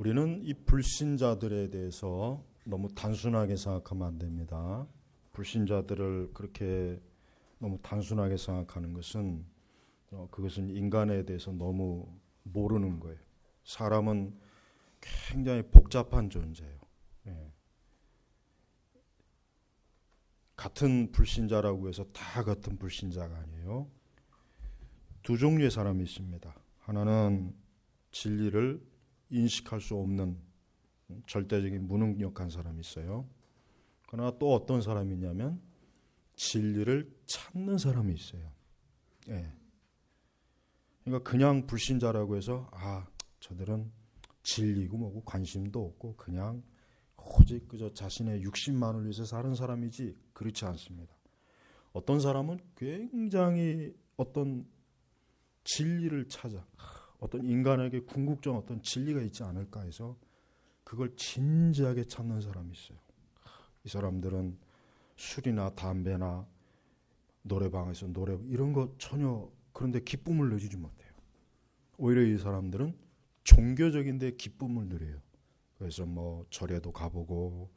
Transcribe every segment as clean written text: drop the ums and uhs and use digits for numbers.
우리는 이 불신자들에 대해서 너무 단순하게 생각하면 안 됩니다. 불신자들을 그렇게 너무 단순하게 생각하는 것은 그것은 인간에 대해서 너무 모르는 거예요. 사람은 굉장히 복잡한 존재예요. 같은 불신자라고 해서 다 같은 불신자가 아니에요. 두 종류의 사람이 있습니다. 하나는 진리를 인식할 수 없는 절대적인 무능력한 사람이 있어요. 그러나 또 어떤 사람이 있냐면 진리를 찾는 사람이 있어요. 그러니까 그냥 불신자라고 해서 저들은 진리고 뭐고 관심도 없고 그냥 오직 그저 자신의 육신만을 위해서 사는 사람이지, 그렇지 않습니다. 어떤 사람은 굉장히 어떤 진리를 찾아, 어떤 인간에게 궁극적 어떤 진리가 있지 않을까 해서 그걸 진지하게 찾는 사람이 있어요. 이 사람들은 술이나 담배나 노래방에서 노래 이런 거 전혀 그런데 기쁨을 누리지 못해요. 오히려 이 사람들은 종교적인 데 기쁨을 누려요. 그래서 뭐 절에도 가보고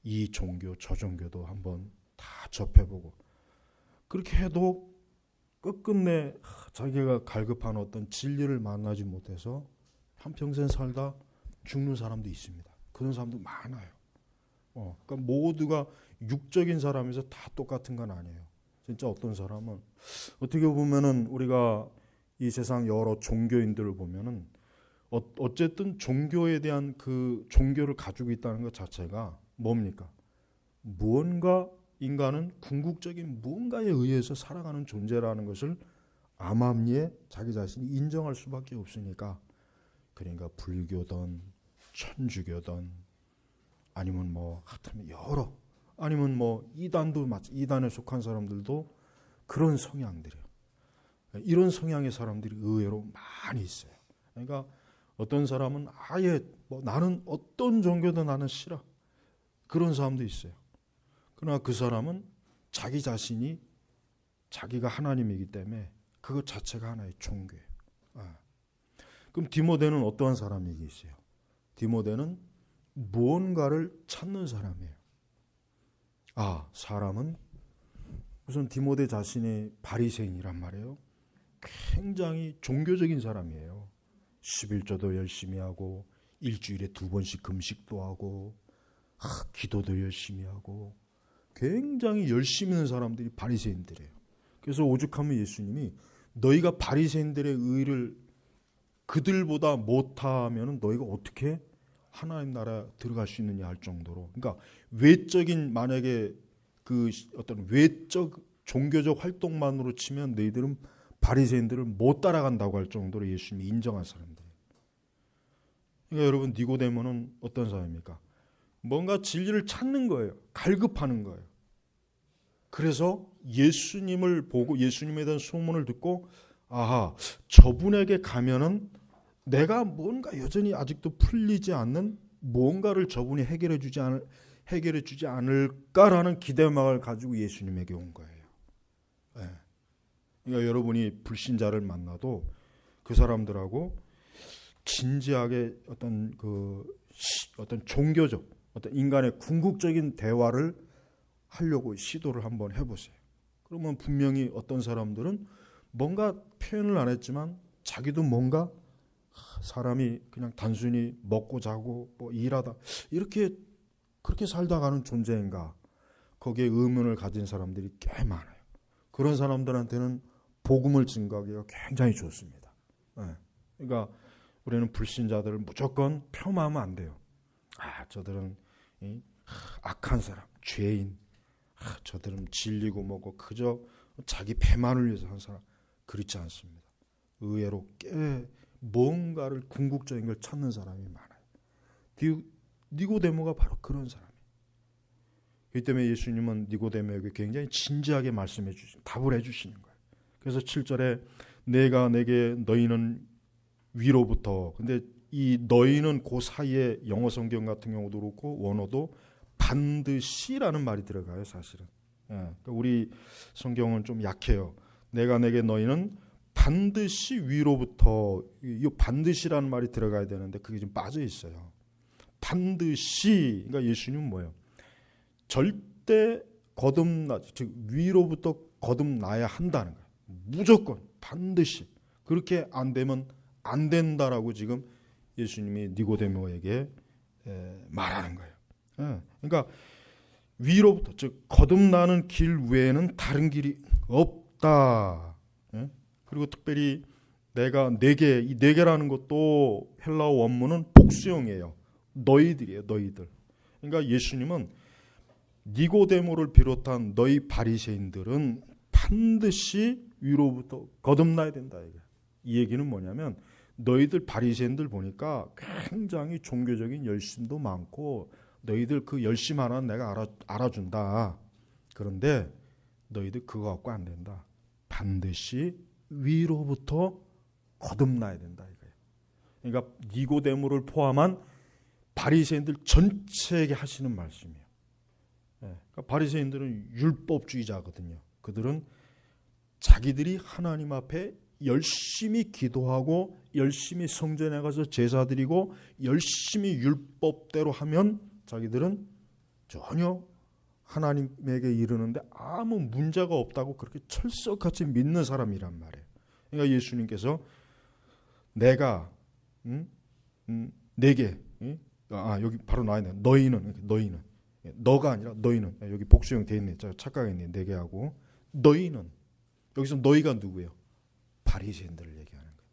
이 종교 저 종교도 한번 다 접해보고, 그렇게 해도 끝끝내 자기가 갈급한 어떤 진리를 만나지 못해서 한평생 살다 죽는 사람도 있습니다. 그런 사람도 많아요. 그러니까 모두가 육적인 사람에서 다 똑같은 건 아니에요. 진짜 어떤 사람은 어떻게 보면은 우리가 이 세상 여러 종교인들을 보면은 어쨌든 종교에 대한 그 종교를 가지고 있다는 것 자체가 뭡니까? 무언가 인간은 궁극적인 무언가에 의해서 살아가는 존재라는 것을 암암리에 자기 자신이 인정할 수밖에 없으니까, 그러니까 불교든 천주교든 아니면 뭐 하여튼 여러, 아니면 뭐 이단도 이단에 속한 사람들도 그런 성향들이에요. 이런 성향의 사람들이 의외로 많이 있어요. 그러니까 어떤 사람은 아예 나는 어떤 종교도 나는 싫어, 그런 사람도 있어요. 그러나 그 사람은 자기 자신이 자기가 하나님이기 때문에 그것 자체가 하나의 종교예요. 그럼 디모데는 어떠한 사람이겠어요? 디모데는 무언가를 찾는 사람이에요. 사람은 우선 디모데 자신이 바리새인이란 말이에요. 굉장히 종교적인 사람이에요. 11조도 열심히 하고 일주일에 2번씩 금식도 하고 기도도 열심히 하고 굉장히 열심히 있는 사람들이 바리새인들이에요. 그래서 오죽하면 예수님이 너희가 바리새인들의 의를 그들보다 못하면 너희가 어떻게 하나님 나라 들어갈 수 있느냐 할 정도로, 그러니까 외적인 만약에 그 어떤 외적 종교적 활동만으로 치면 너희들은 바리새인들을 못 따라간다고 할 정도로 예수님이 인정한 사람들이에요. 그러니까 여러분, 니고데모는 어떤 사람입니까? 뭔가 진리를 찾는 거예요. 갈급하는 거예요. 그래서 예수님을 보고 예수님에 대한 소문을 듣고 저분에게 가면은 내가 뭔가 여전히 아직도 풀리지 않는 뭔가를 저분이 해결해 주지 않을까라는 기대망을 가지고 예수님에게 온 거예요. 그러니까 여러분이 불신자를 만나도 그 사람들하고 진지하게 어떤 종교적, 어떤 인간의 궁극적인 대화를 하려고 시도를 한번 해보세요. 그러면 분명히 어떤 사람들은 뭔가 표현을 안 했지만 자기도 뭔가 사람이 그냥 단순히 먹고 자고 뭐 일하다 그렇게 살다 가는 존재인가, 거기에 의문을 가진 사람들이 꽤 많아요. 그런 사람들한테는 복음을 증거하기가 굉장히 좋습니다. 그러니까 우리는 불신자들을 무조건 폄하하면 안 돼요. 저들은 악한 사람, 죄인, 저들은 진리고 뭐고 그저 자기 배만을 위해서 한 사람, 그렇지 않습니다. 의외로 꽤 뭔가를 궁극적인 걸 찾는 사람이 많아요. 니고데모가 바로 그런 사람이에요. 이 때문에 예수님은 니고데모에게 굉장히 진지하게 말씀해 주시고 답을 해주시는 거예요. 그래서 7절에 내가 내게 너희는 위로부터, 근데 이 너희는 그 사이에 영어 성경 같은 경우도 그렇고 원어도 반드시라는 말이 들어가요. 사실은 우리 성경은 좀 약해요. 내가 내게 너희는 반드시 위로부터, 이 반드시라는 말이 들어가야 되는데 그게 좀 빠져 있어요. 반드시, 그러니까 예수님은 뭐예요? 절대 거듭나, 즉 위로부터 거듭나야 한다는 거예요. 무조건 반드시. 그렇게 안 되면 안 된다라고 지금 예수님이 니고데모에게 말하는 거예요. 그러니까 위로부터, 즉 거듭나는 길 외에는 다른 길이 없다. 그리고 특별히 내가 내게, 이 내게라는 것도 헬라어 원문은 복수형이에요. 너희들이에요, 너희들. 그러니까 예수님은 니고데모를 비롯한 너희 바리새인들은 반드시 위로부터 거듭나야 된다. 이 얘기는 뭐냐면 너희들 바리새인들 보니까 굉장히 종교적인 열심도 많고 너희들 그 열심 하나는 내가 알아준다. 그런데 너희들 그거 갖고 안 된다. 반드시 위로부터 거듭나야 된다. 이거예요. 그러니까 니고데모를 포함한 바리새인들 전체에게 하시는 말씀이에요. 그러니까 바리새인들은 율법주의자거든요. 그들은 자기들이 하나님 앞에 열심히 기도하고 열심히 성전에 가서 제사 드리고 열심히 율법대로 하면 자기들은 전혀 하나님에게 이르는데 아무 문제가 없다고 그렇게 철석같이 믿는 사람이란 말이에요. 그러니까 예수님께서 내가 내게 여기 바로 나와 있네. 너희는 너가 아니라 너희는, 여기 복수형 돼 있네. 착각했네. 내게 하고 너희는, 여기서 너희가 누구예요? 바리새인들을 얘기하는 거예요.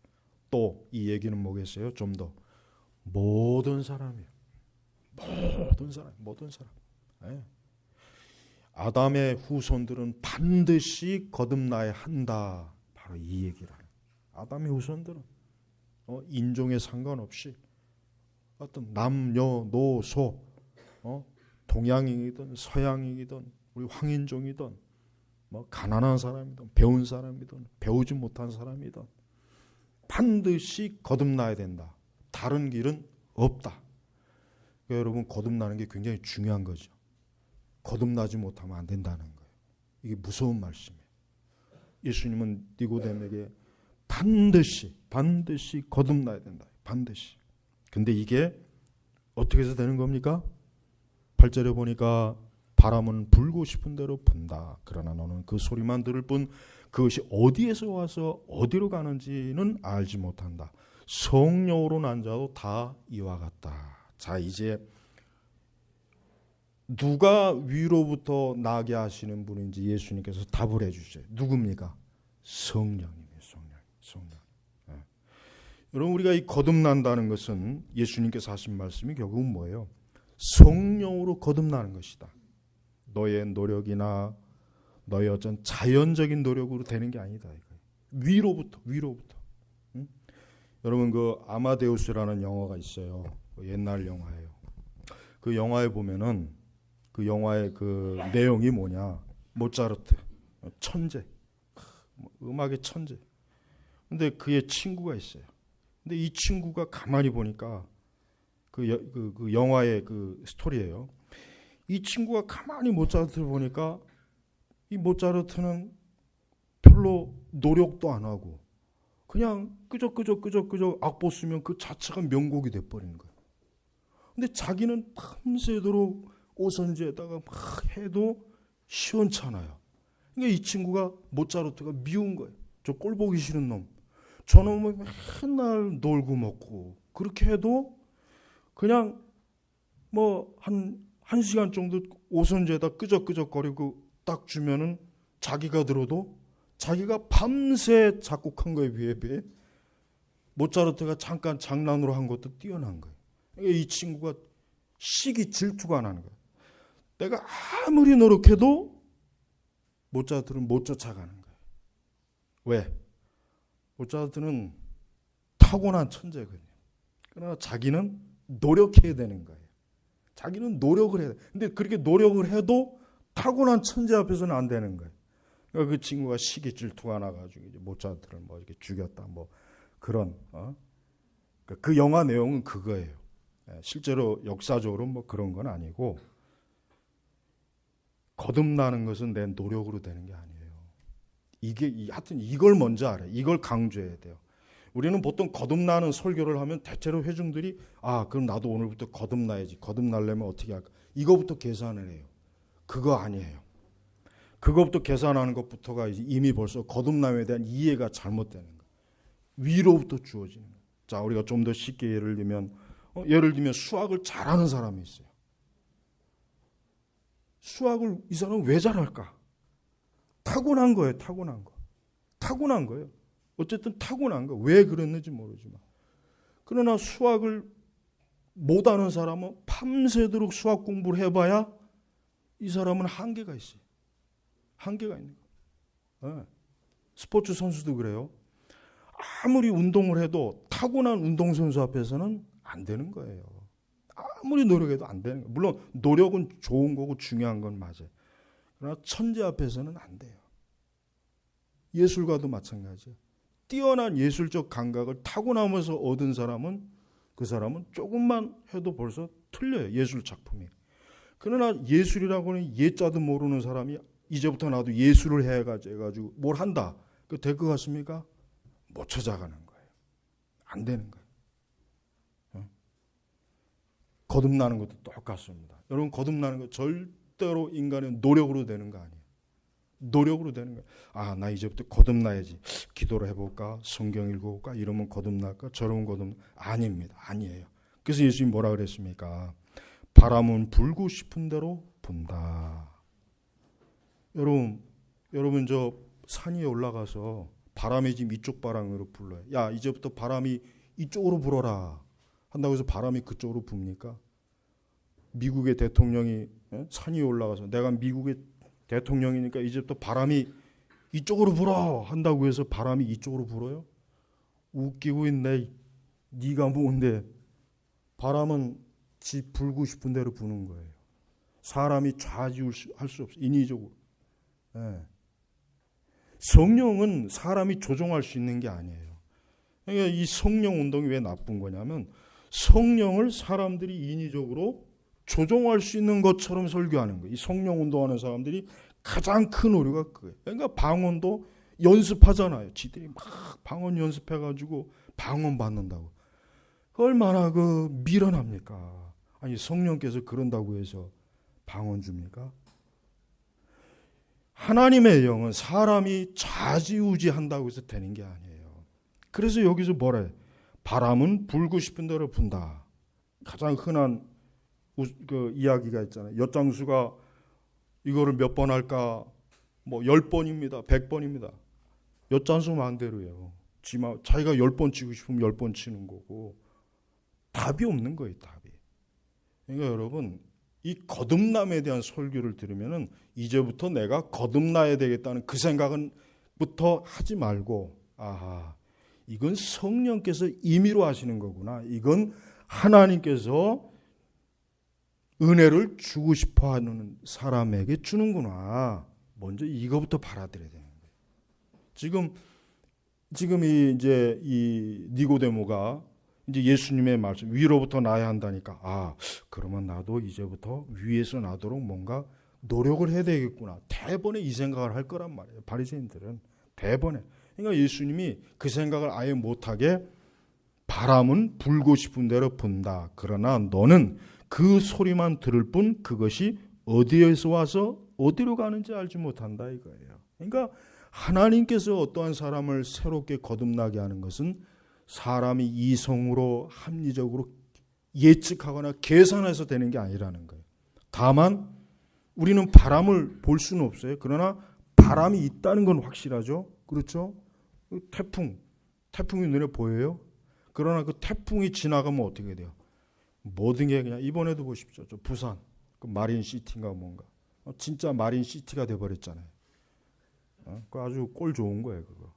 또 이 얘기는 뭐겠어요? 좀 더 모든 사람이에요. 모든 사람. 아담의 후손들은 반드시 거듭나야 한다. 바로 이 얘기를 하는 거예요. 아담의 후손들은 인종에 상관없이 어떤 남녀노소, 동양인이든 서양인이든 우리 황인종이든 뭐 가난한 사람이든 배운 사람이든 배우지 못한 사람이든 반드시 거듭나야 된다. 다른 길은 없다. 그러니까 여러분, 거듭나는 게 굉장히 중요한 거죠. 거듭나지 못하면 안 된다는 거예요. 이게 무서운 말씀이에요. 예수님은 니고데모에게 반드시 거듭나야 된다. 반드시. 근데 이게 어떻게 해서 되는 겁니까? 8절에 보니까 바람은 불고 싶은 대로 분다. 그러나 너는 그 소리만 들을 뿐 그것이 어디에서 와서 어디로 가는지는 알지 못한다. 성령으로 난 자도 다 이와 같다. 자, 이제 누가 위로부터 나게 하시는 분인지 예수님께서 답을 해주세요. 누굽니까? 성령이에요. 성령. 여러분, 우리가 이 거듭난다는 것은 예수님께서 하신 말씀이 결국은 뭐예요? 성령으로 거듭나는 것이다. 너의 노력이나 너의 어떤 자연적인 노력으로 되는 게 아니다. 위로부터. 응? 여러분, 그 아마데우스라는 영화가 있어요. 옛날 영화예요. 그 영화에 보면은 그 영화의 그 내용이 뭐냐? 모차르트, 천재, 음악의 천재. 근데 그의 친구가 있어요. 근데 이 친구가 가만히 보니까 그 영화의 그 스토리예요. 이 친구가 가만히 모차르트를 보니까 이 모차르트는 별로 노력도 안 하고 그냥 끄적끄적 악보 쓰면 그 자체가 명곡이 돼버리는 거예요. 근데 자기는 밤새도록 오선지에다가 막 해도 시원찮아요. 그러니까 이 친구가 모차르트가 미운 거예요. 저 꼴 보기 싫은 놈. 저놈은 맨날 놀고 먹고 그렇게 해도 그냥 뭐 한 시간 정도 오선지에다 끄적끄적거리고 딱 주면은 자기가 들어도 자기가 밤새 작곡한 거에 비해 모차르트가 잠깐 장난으로 한 것도 뛰어난 거예요. 이 친구가 시기 질투가 나는 거예요. 내가 아무리 노력해도 모차르트는 못 쫓아가는 거예요. 왜? 모차르트는 타고난 천재거든요. 그러나 자기는 노력해야 되는 거예요. 자기는 노력을 해야 돼. 근데 그렇게 노력을 해도 타고난 천재 앞에서는 안 되는 거예요. 그러니까 그 친구가 시기 질투가 나가지고 이제 모차르트를 뭐 이렇게 죽였다, 뭐 그런. 그 영화 내용은 그거예요. 실제로 역사적으로 뭐 그런 건 아니고, 거듭나는 것은 내 노력으로 되는 게 아니에요. 하여튼 이걸 먼저 알아요. 이걸 강조해야 돼요. 우리는 보통 거듭나는 설교를 하면 대체로 회중들이 그럼 나도 오늘부터 거듭나야지. 거듭나려면 어떻게 할까? 이거부터 계산을 해요. 그거 아니에요. 그거부터 계산하는 것부터가 이미 벌써 거듭남에 대한 이해가 잘못되는 거예요. 위로부터 주어지는 거예요. 자, 우리가 좀 더 쉽게 예를 들면 수학을 잘하는 사람이 있어요. 수학을 이 사람은 왜 잘할까? 타고난 거예요. 타고난 거예요. 어쨌든 타고난 거. 왜 그랬는지 모르지만. 그러나 수학을 못하는 사람은 밤새도록 수학 공부를 해봐야 이 사람은 한계가 있어요. 한계가 있는 거예요. 네. 스포츠 선수도 그래요. 아무리 운동을 해도 타고난 운동선수 앞에서는 안 되는 거예요. 아무리 노력해도 안 되는 거예요. 물론 노력은 좋은 거고 중요한 건 맞아요. 그러나 천재 앞에서는 안 돼요. 예술가도 마찬가지예요. 뛰어난 예술적 감각을 타고나면서 얻은 사람은 그 사람은 조금만 해도 벌써 틀려요. 예술 작품이. 그러나 예술이라고는 예자도 모르는 사람이 이제부터 나도 예술을 해가지고 뭘 한다. 그 될 것 같습니까? 못 찾아가는 거예요. 안 되는 거예요. 거듭나는 것도 똑같습니다. 여러분 거듭나는 거 절대로 인간의 노력으로 되는 거 아니에요. 노력으로 되는 거예요. 나 이제부터 거듭나야지. 기도를 해볼까? 성경 읽어볼까? 이러면 거듭날까? 저러면 아닙니다. 아니에요. 그래서 예수님이 뭐라 그랬습니까? 바람은 불고 싶은 대로 분다. 여러분 저 산 위에 올라가서 바람이 지금 이쪽 방향으로 불어요. 야, 이제부터 바람이 이쪽으로 불어라 한다고 해서 바람이 그쪽으로 붑니까? 미국의 대통령이 산 위에 올라가서 내가 미국의 대통령이니까 이제부터 바람이 이쪽으로 불어 한다고 해서 바람이 이쪽으로 불어요? 웃기고 있네. 네가 뭔데? 바람은 지 불고 싶은 대로 부는 거예요. 사람이 좌지우지할 수 없어요. 인위적으로. 네. 성령은 사람이 조종할 수 있는 게 아니에요. 그러니까 이 성령 운동이 왜 나쁜 거냐면 성령을 사람들이 인위적으로 조종할 수 있는 것처럼 설교하는 거예요. 이 성령 운동하는 사람들이 가장 큰 오류가 그거예요. 그러니까 방언도 연습하잖아요. 지들이 막 방언 연습해가지고 방언 받는다고. 얼마나 미련합니까? 아니 성령께서 그런다고 해서 방언 줍니까? 하나님의 영은 사람이 좌지우지한다고 해서 되는 게 아니에요. 그래서 여기서 뭐라 해요? 바람은 불고 싶은 대로 분다. 가장 흔한 이야기가 있잖아요. 엿장수가 이거를 몇 번 할까? 10번입니다. 100번입니다. 엿장수 마음대로예요. 자기가 10번 치고 싶으면 10번 치는 거고 답이 없는 거예요. 답이. 그러니까 여러분 이 거듭남에 대한 설교를 들으면은 이제부터 내가 거듭나야 되겠다는 그 생각은 부터 하지 말고 이건 성령께서 임의로 하시는 거구나. 이건 하나님께서 은혜를 주고 싶어 하는 사람에게 주는구나. 먼저 이거부터 받아들여야 되는 거예요. 지금 이 니고데모가 이제 예수님의 말씀 위로부터 나야 한다니까 그러면 나도 이제부터 위에서 나도록 뭔가 노력을 해야 되겠구나. 대번에 이 생각을 할 거란 말이에요. 바리새인들은 대번에. 그러니까 예수님이 그 생각을 아예 못하게 바람은 불고 싶은 대로 분다. 그러나 너는 그 소리만 들을 뿐 그것이 어디에서 와서 어디로 가는지 알지 못한다 이거예요. 그러니까 하나님께서 어떠한 사람을 새롭게 거듭나게 하는 것은 사람이 이성으로 합리적으로 예측하거나 계산해서 되는 게 아니라는 거예요. 다만 우리는 바람을 볼 수는 없어요. 그러나 바람이 있다는 건 확실하죠. 그렇죠? 태풍이 눈에 보여요. 그러나 그 태풍이 지나가면 어떻게 돼요? 모든 게 그냥 이번에도 보십시오. 저 부산 그 마린시티인가 뭔가 진짜 마린시티가 돼버렸잖아요. 그 아주 꼴 좋은 거예요. 그거.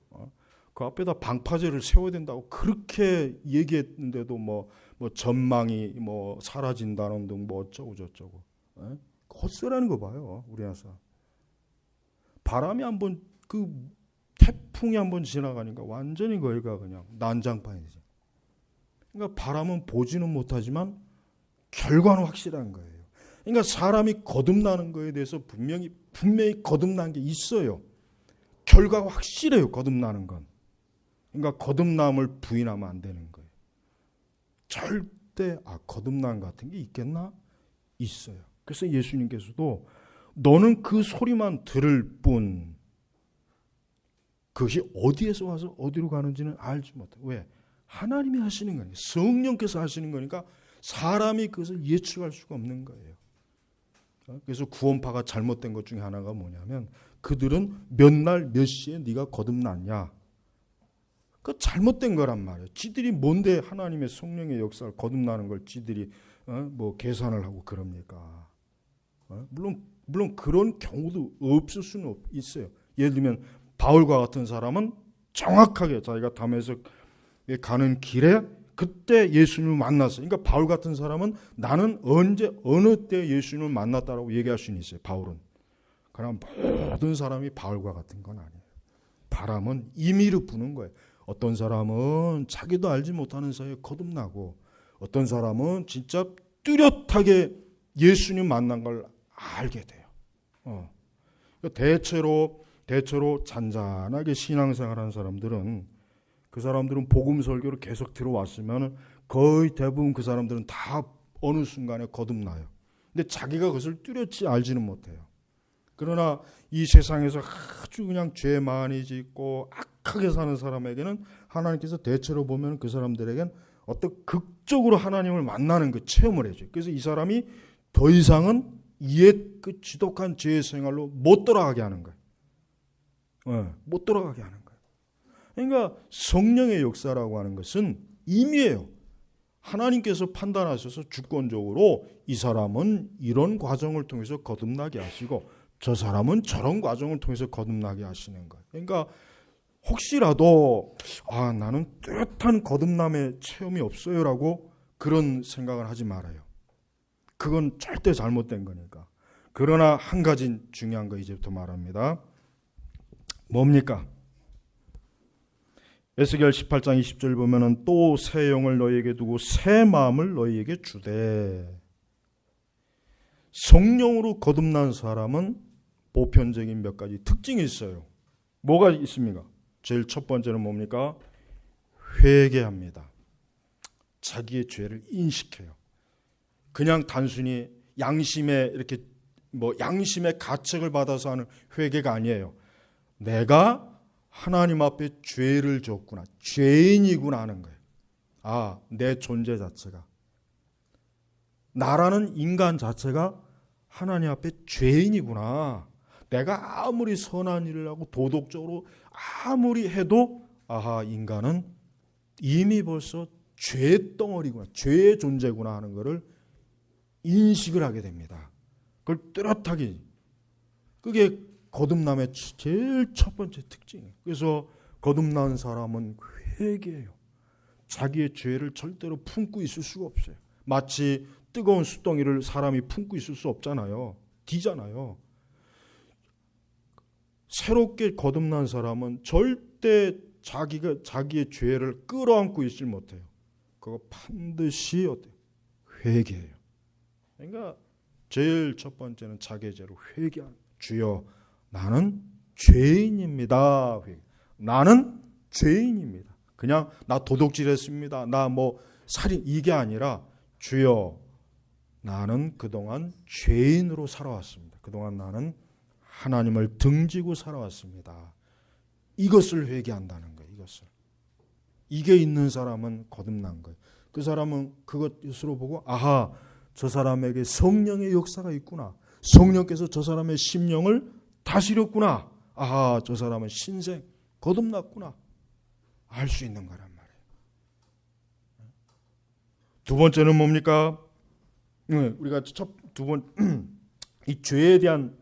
그 앞에다 방파제를 세워야 된다고 그렇게 얘기했는데도 뭐 전망이 사라진다는 등 어쩌고 저쩌고. 헛소리하는 거 봐요. 우리나라 사람. 바람이 한번 태풍이 한번 지나가니까 완전히 거기가 그냥 난장판이지. 그러니까 바람은 보지는 못하지만 결과는 확실한 거예요. 그러니까 사람이 거듭나는 거에 대해서 분명히 거듭난 게 있어요. 결과가 확실해요. 거듭나는 건. 그러니까 거듭남을 부인하면 안 되는 거예요. 절대 거듭남 같은 게 있겠나? 있어요. 그래서 예수님께서도 너는 그 소리만 들을 뿐 그것이 어디에서 와서 어디로 가는지는 알지 못해. 왜? 하나님이 하시는 거니까. 성령께서 하시는 거니까 사람이 그것을 예측할 수가 없는 거예요. 그래서 구원파가 잘못된 것 중에 하나가 뭐냐면 그들은 몇 날 몇 시에 네가 거듭났냐. 그 잘못된 거란 말이에요. 지들이 뭔데 하나님의 성령의 역사를 거듭나는 걸 지들이 뭐 계산을 하고 그럽니까? 물론 그런 경우도 없을 수는 있어요. 예를 들면 바울과 같은 사람은 정확하게 자기가 다메섹에 가는 길에 그때 예수님을 만났어요. 그러니까 바울 같은 사람은 나는 언제 어느 때 예수님을 만났다라고 얘기할 수는 있어요. 바울은. 그러나 모든 사람이 바울과 같은 건 아니에요. 바람은 임의로 부는 거예요. 어떤 사람은 자기도 알지 못하는 사이에 거듭나고 어떤 사람은 진짜 뚜렷하게 예수님 만난 걸 알게 돼요. 대체로 잔잔하게 신앙생활하는 사람들은 그 사람들은 복음 설교를 계속 들어왔으면 거의 대부분 그 사람들은 다 어느 순간에 거듭나요. 근데 자기가 그것을 뚜렷이 알지는 못해요. 그러나 이 세상에서 아주 그냥 죄 많이 짓고 악하게 사는 사람에게는 하나님께서 대체로 보면 그 사람들에겐 어떤 극적으로 하나님을 만나는 그 체험을 해줘요. 그래서 이 사람이 더 이상은 옛 그 지독한 죄의 생활로 못 돌아가게 하는 거예요. 못 돌아가게 하는 거예요. 그러니까 성령의 역사라고 하는 것은 임의예요. 하나님께서 판단하셔서 주권적으로 이 사람은 이런 과정을 통해서 거듭나게 하시고 저 사람은 저런 과정을 통해서 거듭나게 하시는 거예요. 그러니까 혹시라도 나는 뚜렷한 거듭남의 체험이 없어요라고 그런 생각을 하지 말아요. 그건 절대 잘못된 거니까. 그러나 한 가지 중요한 거 이제부터 말합니다. 뭡니까? 에스겔 18장 20절 보면은 또 새 영을 너희에게 두고 새 마음을 너희에게 주되. 성령으로 거듭난 사람은 보편적인 몇 가지 특징이 있어요. 뭐가 있습니까? 제일 첫 번째는 뭡니까? 회개합니다. 자기의 죄를 인식해요. 그냥 단순히 양심의 이렇게 양심의 가책을 받아서 하는 회개가 아니에요. 내가 하나님 앞에 죄를 졌구나, 죄인이구나 하는 거예요. 내 존재 자체가, 나라는 인간 자체가 하나님 앞에 죄인이구나. 내가 아무리 선한 일을 하고 도덕적으로 아무리 해도 인간은 이미 벌써 죄덩어리구나, 죄의 존재구나 하는 것을 인식을 하게 됩니다. 그걸 뚜렷하게, 그게 거듭남의 제일 첫 번째 특징이에요. 그래서 거듭난 사람은 회개해요. 자기의 죄를 절대로 품고 있을 수가 없어요. 마치 뜨거운 숯덩이를 사람이 품고 있을 수 없잖아요. 뒤잖아요. 새롭게 거듭난 사람은 절대 자기의 죄를 끌어안고 있질 못해요. 그거 반드시 회개해요. 그러니까 제일 첫 번째는 자기의 죄로 회개하는, 주여 나는 죄인입니다. 나는 죄인입니다. 그냥 나 도둑질했습니다, 나 살인, 이게 아니라 주여 나는 그동안 죄인으로 살아왔습니다. 그동안 나는 하나님을 등지고 살아왔습니다. 이것을 회개한다는 거예요. 이게 있는 사람은 거듭난 거예요. 그 사람은 그것으로 보고 저 사람에게 성령의 역사가 있구나, 성령께서 저 사람의 심령을 다스렸구나, 저 사람은 신생 거듭났구나 알 수 있는 거란 말이에요. 두 번째는 뭡니까? 우리가 이 죄에 대한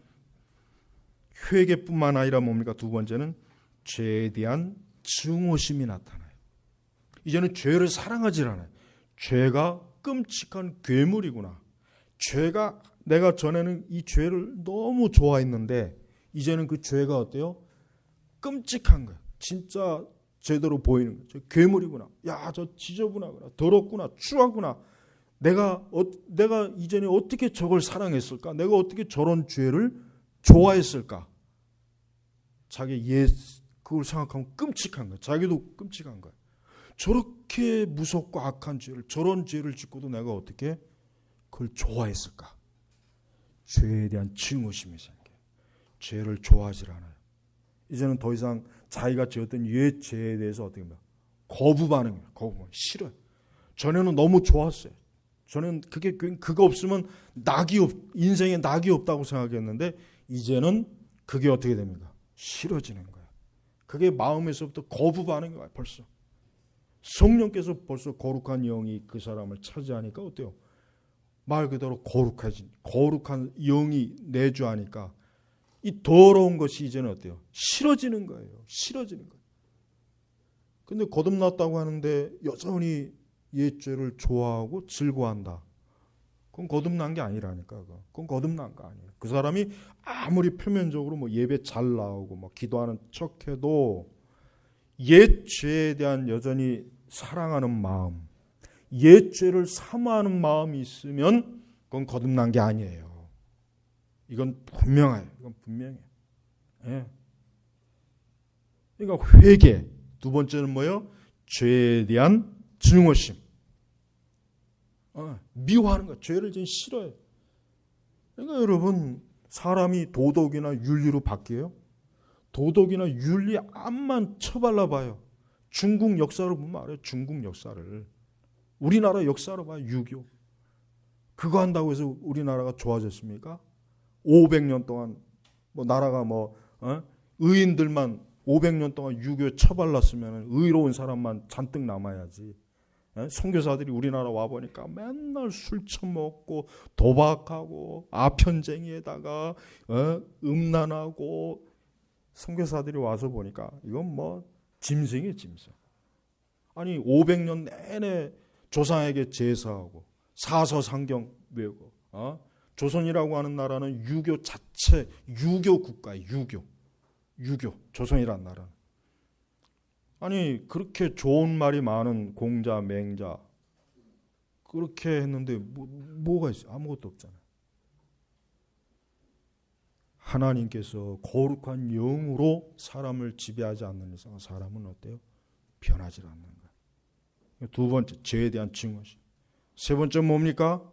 회개뿐만 아니라 뭡니까? 두 번째는 죄에 대한 증오심이 나타나요. 이제는 죄를 사랑하지 않아요. 죄가 끔찍한 괴물이구나. 내가 전에는 이 죄를 너무 좋아했는데 이제는 그 죄가 어때요? 끔찍한 거예요. 진짜 제대로 보이는 거예요. 저 괴물이구나. 저 지저분하구나, 더럽구나, 추하구나. 내가 이전에 어떻게 저걸 사랑했을까? 내가 어떻게 저런 죄를 좋아했을까? 자기 그걸 생각하면 끔찍한 거예요. 자기도 끔찍한 거예요. 저렇게 무섭고 악한 죄를, 저런 죄를 짓고도 내가 어떻게 그걸 좋아했을까? 죄에 대한 증오심이 생겨요. 죄를 좋아하지 않아요. 이제는 더 이상 자기가 지었던 옛 죄에 대해서 어떻게 보면 거부 반응이에요. 거부 반응. 싫어요. 전에는 너무 좋았어요. 저는 그거 없으면 인생에 낙이 없다고 생각했는데 이제는 그게 어떻게 됩니까? 싫어지는 거예요. 그게 마음에서부터 거부 반응이 와요. 벌써 성령께서 벌써 거룩한 영이 그 사람을 차지하니까 어때요? 말 그대로 거룩한 영이 내주하니까 이 더러운 것이 이제는 어때요? 싫어지는 거예요. 싫어지는 거예요. 근데 거듭났다고 하는데 여전히 옛 죄를 좋아하고 즐거워한다. 그건 거듭난 게 아니라니까. 그건 거듭난 거 아니에요. 그 사람이 아무리 표면적으로 뭐 예배 잘 나오고 뭐 기도하는 척해도 옛 죄에 대한 여전히 사랑하는 마음, 옛 죄를 사모하는 마음이 있으면 그건 거듭난 게 아니에요. 이건 분명해요. 이건 분명해요. 예. 그러니까 회개. 두 번째는 뭐예요? 죄에 대한 증오심. 미워하는 거. 죄를 좀 싫어해요. 그러니까 여러분, 사람이 도덕이나 윤리로 바뀌어요? 도덕이나 윤리 암만 쳐발라 봐요. 중국 역사를 보면 알아요. 중국 역사를. 우리나라 역사로 봐요. 유교. 그거 한다고 해서 우리나라가 좋아졌습니까? 500년 동안 나라가 의인들만 500년 동안 유교 처발랐으면 의로운 사람만 잔뜩 남아야지. 선교사들이 우리나라 와보니까 맨날 술 처먹고 도박하고 아편쟁이에다가 음란하고 선교사들이 와서 보니까 이건 짐승이에요. 짐승. 아니 500년 내내 조상에게 제사하고 사서상경 외우고 조선이라고 하는 나라는 유교 자체 유교 국가예요. 유교 조선이라는 나라는. 아니 그렇게 좋은 말이 많은 공자 맹자 그렇게 했는데 뭐가 있어요? 아무것도 없잖아요. 하나님께서 거룩한 영으로 사람을 지배하지 않는 이상 사람은 어때요? 변하지 않는 거예요. 두 번째, 죄에 대한 증오심. 세 번째 뭡니까?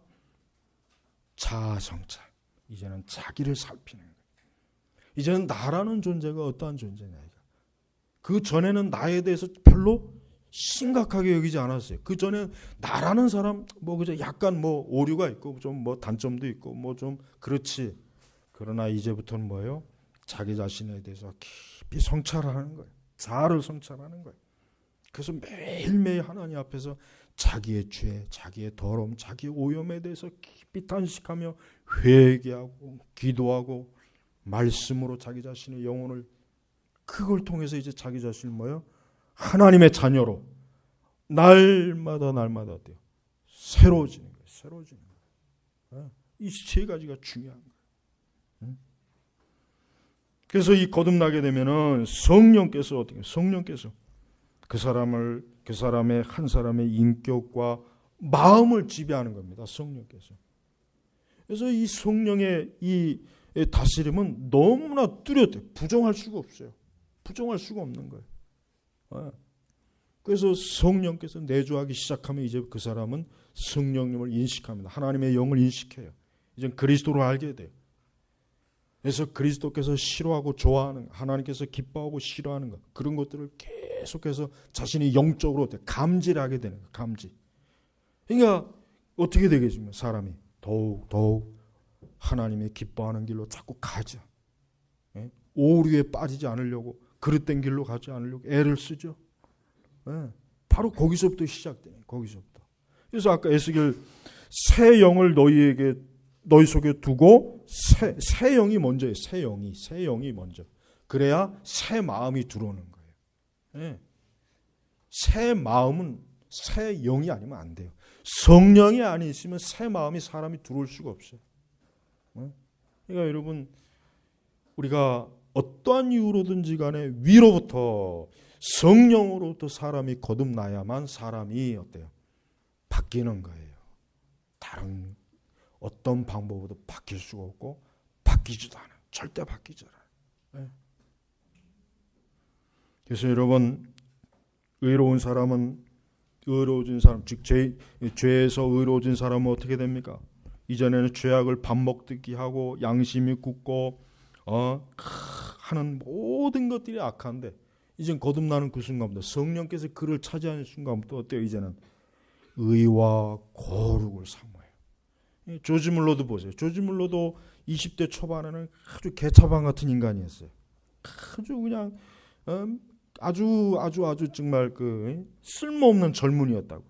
자아성찰. 이제는 자기를 살피는 거예요. 이제는 나라는 존재가 어떠한 존재냐. 그 전에는 나에 대해서 별로 심각하게 여기지 않았어요. 그 전에 나라는 사람 그저 약간 오류가 있고 좀 단점도 있고 좀 그렇지. 그러나 이제부터는 뭐예요? 자기 자신에 대해서 깊이 성찰하는 거예요. 자아를 성찰하는 거예요. 그래서 매일매일 하나님 앞에서 자기의 죄, 자기의 더러움, 자기의 오염에 대해서 깊이 탄식하며 회개하고 기도하고 말씀으로 자기 자신의 영혼을 그걸 통해서 이제 자기 자신을 뭐예요? 하나님의 자녀로 날마다 어때요? 새로워지는 거예요. 새로워지는 거예요. 이 세 가지가 중요한 거예요. 그래서 이 거듭나게 되면은 성령께서 어떻게 해요? 성령께서 그 사람의 한 사람의 인격과 마음을 지배하는 겁니다. 성령께서. 그래서 이 성령의 이 다스림은 너무나 뚜렷해요. 부정할 수가 없어요. 부정할 수가 없는 거예요. 그래서 성령께서 내주하기 시작하면 이제 그 사람은 성령님을 인식합니다. 하나님의 영을 인식해요. 이제 그리스도를 알게 돼요. 그래서 그리스도께서 싫어하고 좋아하는, 하나님께서 기뻐하고 싫어하는 것, 그런 것들을 계속해서 자신이 영적으로 감지를 하게 되는 거예요. 감지. 그러니까 어떻게 되겠습니까? 사람이 더욱 하나님의 기뻐하는 길로 자꾸 가죠. 오류에 빠지지 않으려고, 그릇된 길로 가지 않으려고 애를 쓰죠. 바로 거기서부터 시작돼요. 거기서부터. 그래서 아까 에스겔 새 영을 너희 속에 두고 새 영이 먼저예요. 새 영이 먼저. 그래야 새 마음이 들어오는 거예요. 새 마음은 새 영이 아니면 안 돼요. 성령이 아니시면 새 마음이 사람이 들어올 수가 없어요. 그러니까 여러분, 우리가 어떠한 이유로든지 간에 위로부터 성령으로부터 사람이 거듭나야만 사람이 어때요? 바뀌는 거예요. 다른 어떤 방법으로도 바뀔 수가 없고 바뀌지도 않아요. 절대 바뀌지 않아요. 그래서 여러분, 의로운 사람은 의로워진 사람, 즉 죄에서 의로워진 사람은 어떻게 됩니까? 이전에는 죄악을 밥 먹듯이 하고 양심이 굳고 하는 모든 것들이 악한데, 이젠 거듭나는 그 순간부터 성령께서 그를 차지하는 순간부터 어때요? 이제는 의와 거룩을 사모해요. 조지 물러도 보세요. 조지 물러도 20대 초반에는 아주 개차반 같은 인간이었어요. 아주 그냥 아주 정말 그 쓸모없는 젊은이였다고.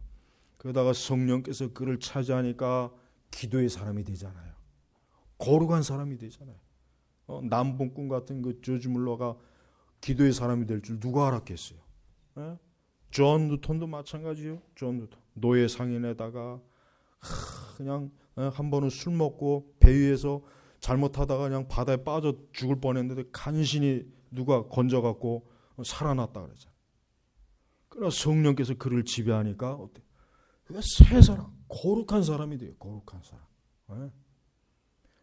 그러다가 성령께서 그를 차지하니까 기도의 사람이 되잖아요. 거룩한 사람이 되잖아요. 남봉꾼 같은 그 조지 물러가 기도의 사람이 될 줄 누가 알았겠어요? 존 뉴턴도 마찬가지요. 존 뉴턴 노예 상인에다가 그냥 한 번은 술 먹고 배 위에서 잘못하다가 그냥 바다에 빠져 죽을 뻔했는데 간신히 누가 건져갖고 살아났다 그러잖아요. 그러나 성령께서 그를 지배하니까 어때? 그가 새 사람, 거룩한 사람이 돼요. 거룩한 사람.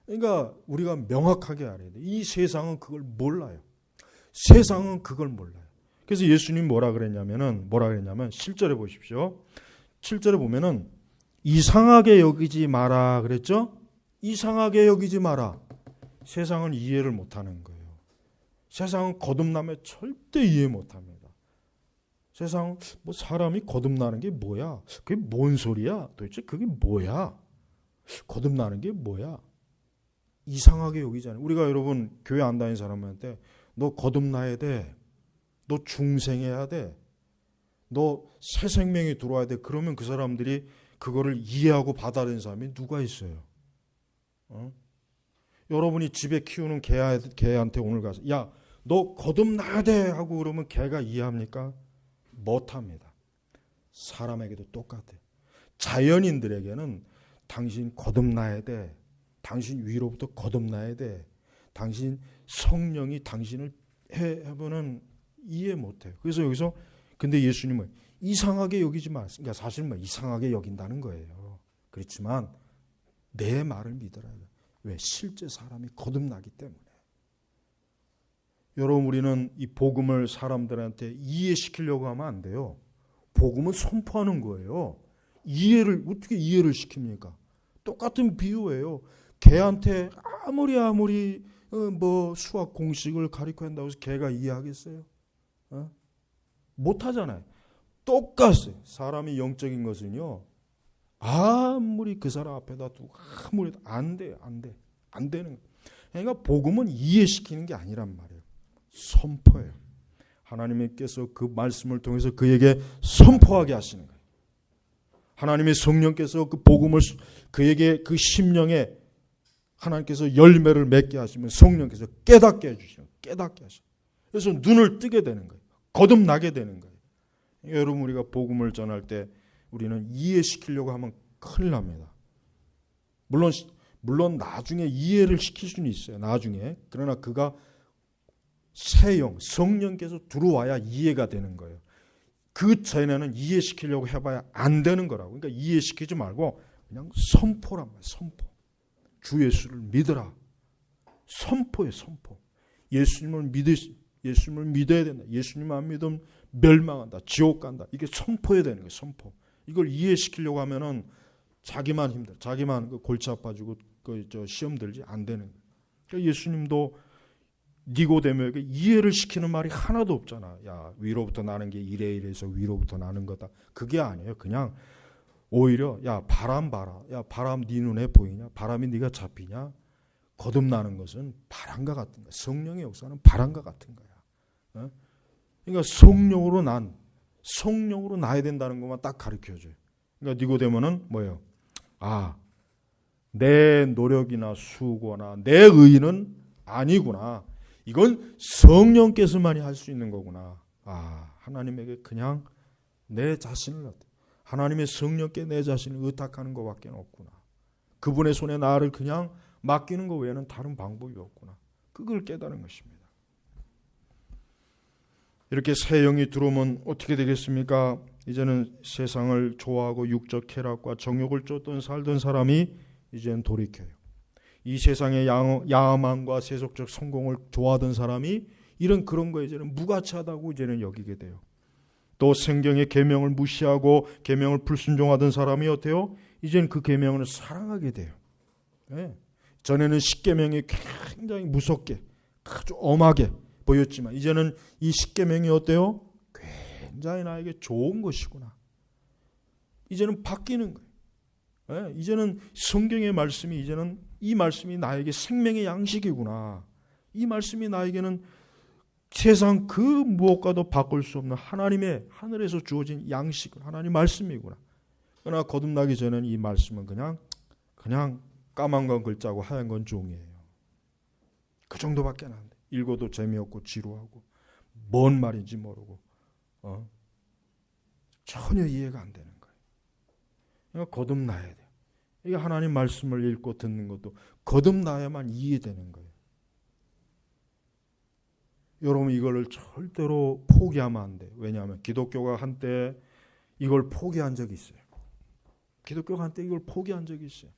그러니까 우리가 명확하게 알아야 돼. 이 세상은 그걸 몰라요. 세상은 그걸 몰라요. 그래서 예수님 뭐라 그랬냐면 7절에 보십시오. 7절에 보면은 이상하게 여기지 마라 그랬죠? 이상하게 여기지 마라. 세상은 이해를 못하는 거예요. 세상은 거듭나면 절대 이해 못합니다. 세상은 뭐 사람이 거듭나는 게 뭐야? 그게 뭔 소리야? 도대체 그게 뭐야? 거듭나는 게 뭐야? 이상하게 여기잖아요. 우리가 여러분 교회 안 다니는 사람한테 너 거듭나야 돼. 너 중생해야 돼. 너 새 생명이 들어와야 돼. 그러면 그 사람들이 그거를 이해하고 받아들이는 사람이 누가 있어요? 여러분이 집에 키우는 개한테 오늘 가서 야, 너 거듭나야 돼 하고 그러면 개가 이해합니까? 못합니다. 사람에게도 똑같아요. 자연인들에게는 당신 거듭나야 돼. 당신 위로부터 거듭나야 돼. 당신 성령이 당신을 해보는 이해 못해요. 그래서 여기서 근데 예수님은 이상하게 여기지 마. 그러니까 사실 뭐 이상하게 여긴다는 거예요. 그렇지만 내 말을 믿으라. 왜? 실제 사람이 거듭나기 때문에. 여러분 우리는 이 복음을 사람들한테 이해시키려고 하면 안 돼요. 복음은 선포하는 거예요. 어떻게 이해를 시킵니까? 똑같은 비유예요. 개한테 아무리 뭐 수학 공식을 가르쳐 한다고 해서 개가 이해하겠어요? 못하잖아요. 똑같아요. 사람이 영적인 것은요. 아무리 그 사람 앞에다 두고 아무리 안 돼요. 안 되는 거예요. 그러니까 복음은 이해시키는 게 아니란 말이에요. 선포예요. 하나님께서 그 말씀을 통해서 그에게 선포하게 하시는 거예요. 하나님의 성령께서 그 복음을 그에게 그 심령에 하나님께서 열매를 맺게 하시면 성령께서 깨닫게 해주시는 거예요. 깨닫게 하시는 거예요. 그래서 눈을 뜨게 되는 거예요. 거듭나게 되는 거예요. 여러분 우리가 복음을 전할 때 우리는 이해시키려고 하면 큰일 납니다. 물론 나중에 이해를 시킬 수는 있어요. 나중에. 그러나 그가 새 영, 성령께서 들어와야 이해가 되는 거예요. 그 전에는 이해시키려고 해봐야 안 되는 거라고. 그러니까 이해시키지 말고 그냥 선포란 말이에요. 선포. 주 예수를 믿으라. 선포예요. 선포. 예수님을 믿어야 된다. 예수님 안 믿으면 멸망한다. 지옥 간다. 이게 선포해야 되는 거예요. 선포. 이걸 이해시키려고 하면은 자기만 힘들어. 자기만 골치 아파지고 시험 들지 안 되는 거예요. 그러니까 예수님도 니고데모에게 이해를 시키는 말이 하나도 없잖아. 야, 위로부터 나는 게 이래서 위로부터 나는 거다. 그게 아니에요. 그냥 오히려 야, 바람 봐라. 야, 바람 네 눈에 보이냐? 바람이 네가 잡히냐? 거듭나는 것은 바람과 같은 거야. 성령의 역사는 바람과 같은 거야. 그러니까 성령으로 나야 된다는 것만 딱 가르쳐줘요. 그러니까 니고데모는 뭐예요? 아, 내 노력이나 수고나 내 의는 아니구나. 이건 성령께서만이 할 수 있는 거구나. 아, 하나님에게 그냥 내 자신을 하나님의 성령께 내 자신을 의탁하는 것밖에 없구나. 그분의 손에 나를 그냥 맡기는 것 외에는 다른 방법이 없구나. 그걸 깨달은 것입니다. 이렇게 새 영이 들어오면 어떻게 되겠습니까? 이제는 세상을 좋아하고 육적 쾌락과 정욕을 쫓던 살던 사람이 이제는 돌이켜요. 이 세상의 야망과 세속적 성공을 좋아하던 사람이 이런 그런 거에 이제는 무가치하다고 이제는 여기게 돼요. 또 성경의 계명을 무시하고 계명을 불순종하던 사람이 어때요? 이제는 그 계명을 사랑하게 돼요. 네. 전에는 십계명이 굉장히 무섭게 아주 엄하게 보였지만 이제는 이 십계명이 어때요? 굉장히 나에게 좋은 것이구나. 이제는 바뀌는 거예요. 네. 이제는 성경의 말씀이 이제는 이 말씀이 나에게 생명의 양식이구나. 이 말씀이 나에게는 세상 그 무엇과도 바꿀 수 없는 하나님의 하늘에서 주어진 양식, 하나님 말씀이구나. 그러나 거듭나기 전에는 이 말씀은 그냥 까만 건 글자고 하얀 건 종이에요. 그 정도밖에 안 돼. 읽어도 재미없고 지루하고 뭔 말인지 모르고 전혀 이해가 안 되는 거예요. 그러니까 거듭나야 돼요. 이게 하나님 말씀을 읽고 듣는 것도 거듭나야만 이해되는 거예요. 여러분 이걸 절대로 포기하면 안 돼요. 왜냐하면 기독교가 한때 이걸 포기한 적이 있어요. 기독교가 한때 이걸 포기한 적이 있어요.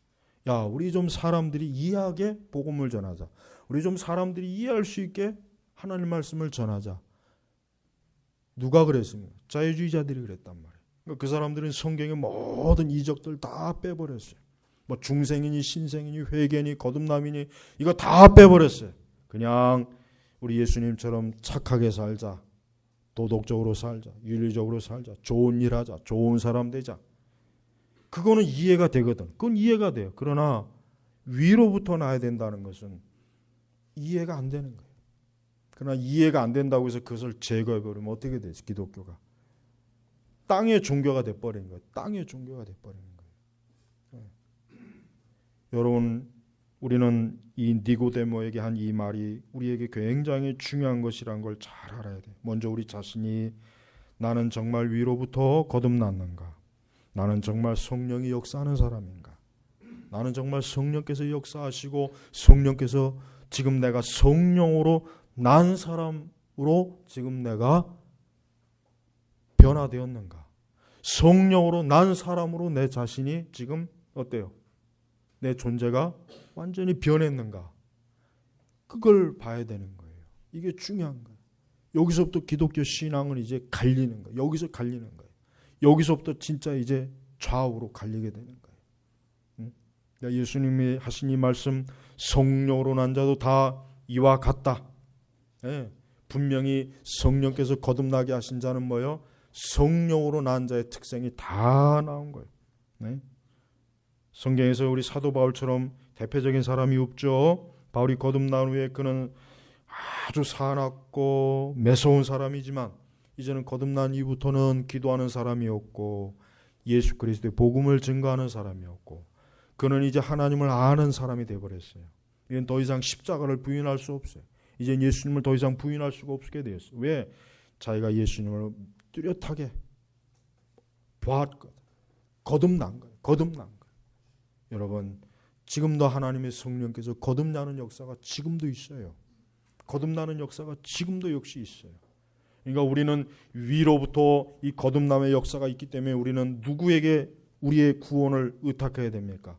야, 우리 좀 사람들이 이해하게 복음을 전하자. 우리 좀 사람들이 이해할 수 있게 하나님 말씀을 전하자. 누가 그랬습니까? 자유주의자들이 그랬단 말이에요. 그러니까 그 사람들은 성경의 모든 이적들 다 빼버렸어요. 뭐 중생이니 신생이니 회개니 거듭남이니 이거 다 빼버렸어요. 그냥 우리 예수님처럼 착하게 살자. 도덕적으로 살자. 윤리적으로 살자. 좋은 일 하자. 좋은 사람 되자. 그거는 이해가 되거든. 그건 이해가 돼요. 그러나 위로부터 나야 된다는 것은 이해가 안 되는 거예요. 그러나 이해가 안 된다고 해서 그것을 제거해버리면 어떻게 되지? 기독교가. 땅의 종교가 돼버린 거예요. 땅의 종교가 돼버린 거예요. 여러분 우리는 이 니고데모에게 한 이 말이 우리에게 굉장히 중요한 것이란 걸 잘 알아야 돼요. 먼저 우리 자신이 나는 정말 위로부터 거듭났는가? 나는 정말 성령이 역사하는 사람인가? 나는 정말 성령께서 역사하시고 성령께서 지금 내가 성령으로 난 사람으로 지금 내가 변화되었는가? 성령으로 난 사람으로 내 자신이 지금 어때요? 내 존재가 완전히 변했는가? 그걸 봐야 되는 거예요. 이게 중요한 거예요. 여기서부터 기독교 신앙은 이제 갈리는 거예요. 여기서 갈리는 거예요. 여기서부터 진짜 이제 좌우로 갈리게 되는 거예요. 예수님이 하신 이 말씀 성령으로 난 자도 다 이와 같다. 분명히 성령께서 거듭나게 하신 자는 뭐예요? 성령으로 난 자의 특성이 다 나온 거예요. 성경에서 우리 사도 바울처럼 대표적인 사람이 없죠. 바울이 거듭난 후에 그는 아주 사납고 매서운 사람이지만 이제는 거듭난 이후부터는 기도하는 사람이었고 예수 그리스도의 복음을 증거하는 사람이었고 그는 이제 하나님을 아는 사람이 되어버렸어요. 이젠 더 이상 십자가를 부인할 수 없어요. 이젠 예수님을 더 이상 부인할 수가 없게 되었어요. 왜? 자기가 예수님을 뚜렷하게 보았거든. 거듭난 거예요. 거듭난 거예요. 여러분 지금도 하나님의 성령께서 거듭나는 역사가 지금도 있어요. 거듭나는 역사가 지금도 역시 있어요. 그러니까 우리는 위로부터 이 거듭남의 역사가 있기 때문에 우리는 누구에게 우리의 구원을 의탁해야 됩니까?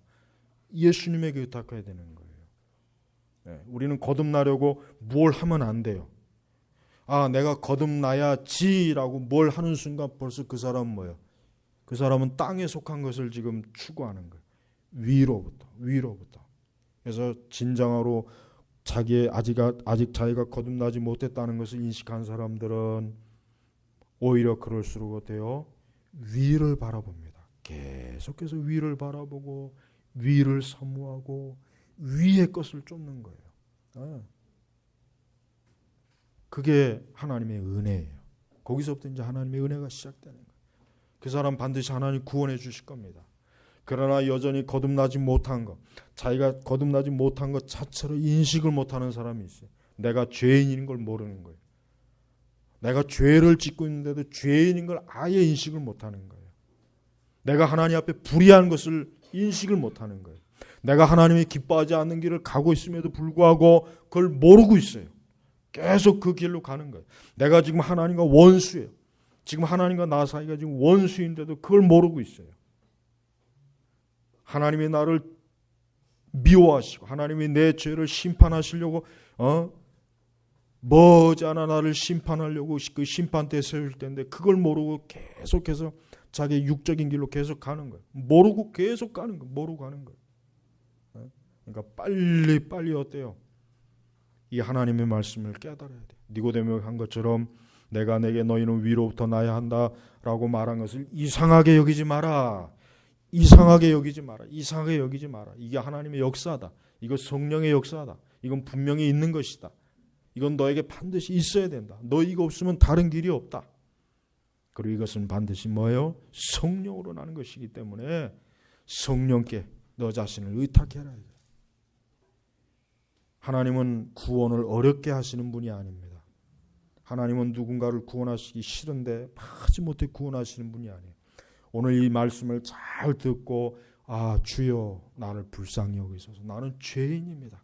예수님에게 의탁해야 되는 거예요. 우리는 거듭나려고 뭘 하면 안 돼요. 아, 내가 거듭나야지라고 뭘 하는 순간 벌써 그 사람은 뭐예요? 그 사람은 땅에 속한 것을 지금 추구하는 거예요. 위로부터. 그래서 진정으로 아직 자기가 거듭나지 못했다는 것을 인식한 사람들은 오히려 그럴수록 어때요? 위를 바라봅니다. 계속해서 위를 바라보고 위를 사모하고 위의 것을 쫓는 거예요. 그게 하나님의 은혜예요. 거기서부터 이제 하나님의 은혜가 시작되는 거예요. 그 사람 반드시 하나님 구원해 주실 겁니다. 그러나 여전히 거듭나지 못한 것, 자기가 거듭나지 못한 것 자체로 인식을 못하는 사람이 있어요. 내가 죄인인 걸 모르는 거예요. 내가 죄를 짓고 있는데도 죄인인 걸 아예 인식을 못하는 거예요. 내가 하나님 앞에 불의한 것을 인식을 못하는 거예요. 내가 하나님이 기뻐하지 않는 길을 가고 있음에도 불구하고 그걸 모르고 있어요. 계속 그 길로 가는 거예요. 내가 지금 하나님과 원수예요. 지금 하나님과 나 사이가 지금 원수인데도 그걸 모르고 있어요. 하나님이 나를 미워하시고 하나님이 내 죄를 심판하시려고 머지않아 나를 심판하려고 그 심판대에 세울 텐데 그걸 모르고 계속해서 자기의 육적인 길로 계속 가는 거예요. 모르고 계속 가는 거예요. 모르고 가는 거예요. 그러니까 빨리 어때요? 이 하나님의 말씀을 깨달아야 돼요. 니고데모가 한 것처럼 내가 내게 너희는 위로부터 나야 한다라고 말한 것을 이상하게 여기지 마라. 이상하게 여기지 마라. 이상하게 여기지 마라. 이게 하나님의 역사다. 이거 성령의 역사다. 이건 분명히 있는 것이다. 이건 너에게 반드시 있어야 된다. 너 이거 없으면 다른 길이 없다. 그리고 이것은 반드시 뭐예요? 성령으로 나는 것이기 때문에 성령께 너 자신을 의탁해라. 하나님은 구원을 어렵게 하시는 분이 아닙니다. 하나님은 누군가를 구원하시기 싫은데 마지못해 구원하시는 분이 아니에요. 오늘 이 말씀을 잘 듣고 주여 나를 불쌍히 여기소서. 나는 죄인입니다.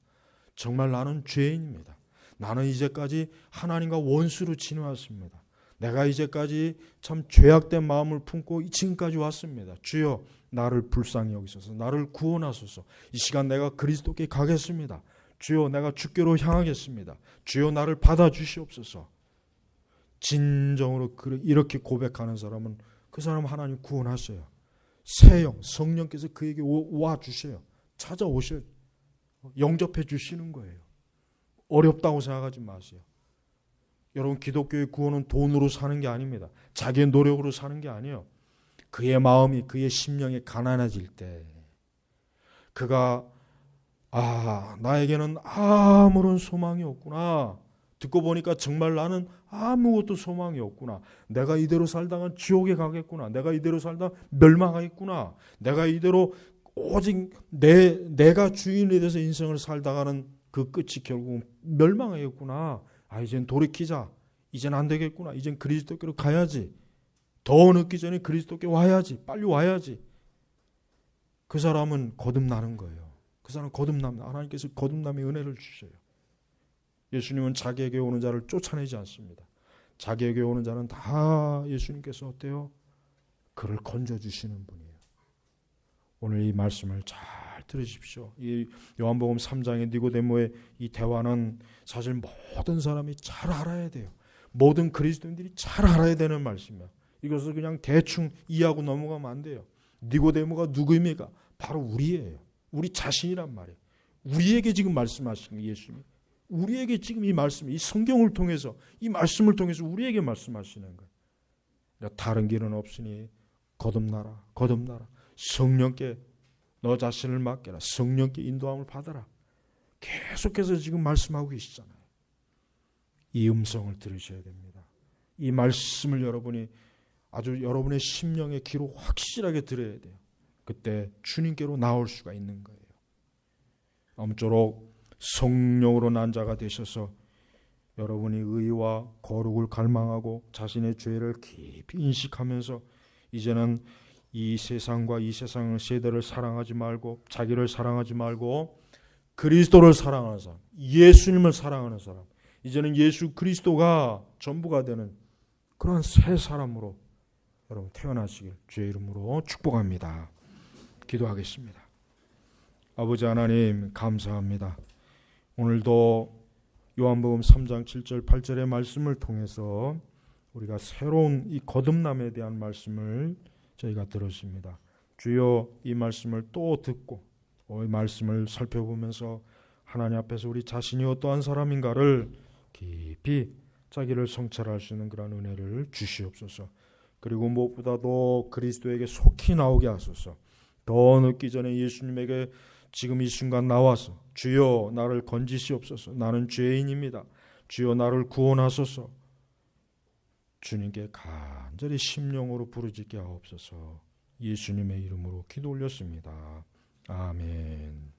정말 나는 죄인입니다. 나는 이제까지 하나님과 원수로 지내왔습니다. 내가 이제까지 참 죄악된 마음을 품고 지금까지 왔습니다. 주여 나를 불쌍히 여기소서. 나를 구원하소서. 이 시간 내가 그리스도께 가겠습니다. 주여 내가 주께로 향하겠습니다. 주여 나를 받아주시옵소서. 진정으로 이렇게 고백하는 사람은 그 사람 하나님 구원하셔요. 새영 성령께서 그에게 와주셔요. 찾아오셔요. 영접해 주시는 거예요. 어렵다고 생각하지 마세요. 여러분 기독교의 구원은 돈으로 사는 게 아닙니다. 자기의 노력으로 사는 게 아니에요. 그의 마음이 그의 심령이 가난해질 때 그가 나에게는 아무런 소망이 없구나. 듣고 보니까 정말 나는 아무것도 소망이 없구나. 내가 이대로 살다가 지옥에 가겠구나. 내가 이대로 살다 멸망하겠구나. 내가 이대로 오직 내가 주인이 돼서 인생을 살다가는 그 끝이 결국 멸망하겠구나. 이젠 돌이키자. 이젠 안 되겠구나. 이젠 그리스도께로 가야지. 더 늦기 전에 그리스도께 와야지. 빨리 와야지. 그 사람은 거듭나는 거예요. 그 사람은 거듭납니다. 하나님께서 거듭남의 은혜를 주셔요. 예수님은 자기에게 오는 자를 쫓아내지 않습니다. 자기에게 오는 자는 다 예수님께서 어때요? 그를 건져주시는 분이에요. 오늘 이 말씀을 잘 들으십시오. 이 요한복음 3장의 니고데모의 이 대화는 사실 모든 사람이 잘 알아야 돼요. 모든 그리스도인들이 잘 알아야 되는 말씀이에요. 이것을 그냥 대충 이해하고 넘어가면 안 돼요. 니고데모가 누구입니까? 바로 우리예요. 우리 자신이란 말이에요. 우리에게 지금 말씀하시는 예수님이 우리에게 지금 이 말씀, 이 성경을 통해서 이 말씀을 통해서 우리에게 말씀하시는 거예요. 다른 길은 없으니 거듭나라. 성령께 너 자신을 맡겨라. 성령께 인도함을 받아라. 계속해서 지금 말씀하고 계시잖아요. 이 음성을 들으셔야 됩니다. 이 말씀을 여러분이 아주 여러분의 심령의 귀로 확실하게 들어야 돼요. 그때 주님께로 나올 수가 있는 거예요. 아무쪼록 성령으로 난 자가 되셔서 여러분이 의와 거룩을 갈망하고 자신의 죄를 깊이 인식하면서 이제는 이 세상과 이 세상의 세대를 사랑하지 말고 자기를 사랑하지 말고 그리스도를 사랑하는 사람, 예수님을 사랑하는 사람, 이제는 예수 그리스도가 전부가 되는 그런 새 사람으로 여러분 태어나시길 주의 이름으로 축복합니다. 기도하겠습니다. 아버지 하나님 감사합니다. 오늘도 요한복음 3장 7절 8절의 말씀을 통해서 우리가 새로운 이 거듭남에 대한 말씀을 저희가 들었습니다. 주여 이 말씀을 또 듣고 이 말씀을 살펴보면서 하나님 앞에서 우리 자신이 어떠한 사람인가를 깊이 자기를 성찰할 수 있는 그런 은혜를 주시옵소서. 그리고 무엇보다도 그리스도에게 속히 나오게 하소서. 더 늦기 전에 예수님에게 지금 이 순간 나와서 주여 나를 건지시옵소서. 나는 죄인입니다. 주여 나를 구원하소서. 주님께 간절히 심령으로 부르짖게 하옵소서. 예수님의 이름으로 기도 올렸습니다. 아멘.